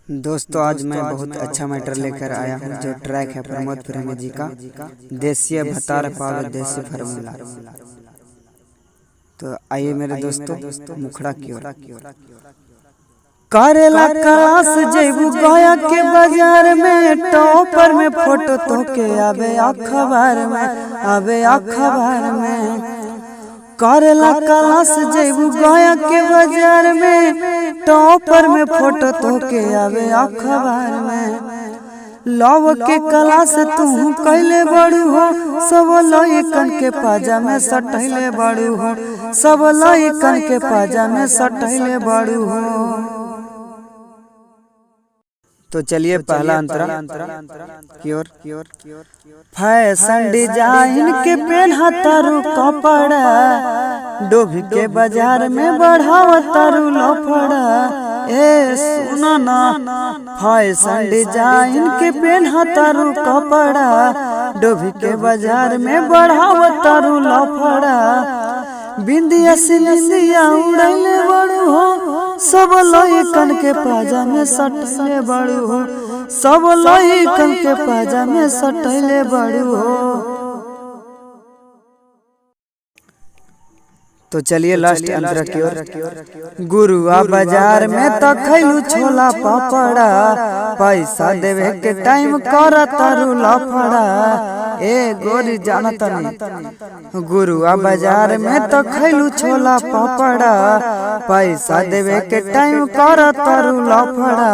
दोस्तों आज मैं बहुत अच्छा मैटर लेकर आया हूँ। जो ट्रैक है प्रमोद प्रेमी जी का देसी भतार पावे देसी फार्मूला। तो आइए मेरे दोस्तों मुखड़ा की ओर। करेला क्लास जेबू गया के बाजार में टॉपर में फोटो तो के आवे अखबार में करेला क्लास जेबू गया के बाजार में टॉपर में फोटो तो के आवे अखबार में। लव के क्लास तू कैले बड़ू हो सब लइकन के पाजा में सटैले बड़ू हो सब लइकन के पाजा में सटैले बड़ू हो। तो चलिए पहला अंतरा की ओर। फैशन डिजाइन के पहना तारू कपड़ा डोभी के बाजार में बढ़ावा तारू लफड़ा। ए सुनो ना फैशन डिजाइन के पहना तारू कपड़ा डोभी के बाजार में बढ़ावा तारू लफड़ा। बिंदिया सिलिया उड़ैले बड़ू हो सब लइकन के पाजा में सटैले बड़ू हो सब लइकन के पाजा में सटैले बड़ू हो। तो चलिए लास्ट अंतरा की ओर। गुरुआ बाजार में तो खैलू छोला पापड़ा पैसा देवे के टाइम कर तारू लफड़ा। ए गोरी जानता नहीं गुरुआ बाजार में तो खैलू छोला पापड़ा पैसा देवे के टाइम कर तारू लफड़ा।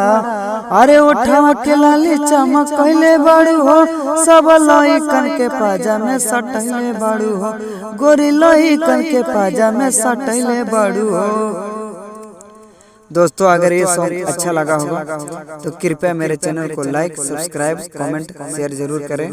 अरे उठावा के लाली चमक कैले बड़ू हो सब लइकन के पाजा में सटैले बड़ू हो गोरी लइकन के पाजा में सटैले बड़ू हो। दोस्तों अगर ये सॉन्ग अच्छा लगा होगा तो कृपया मेरे चैनल को लाइक सब्सक्राइब कमेंट शेयर जरूर करें।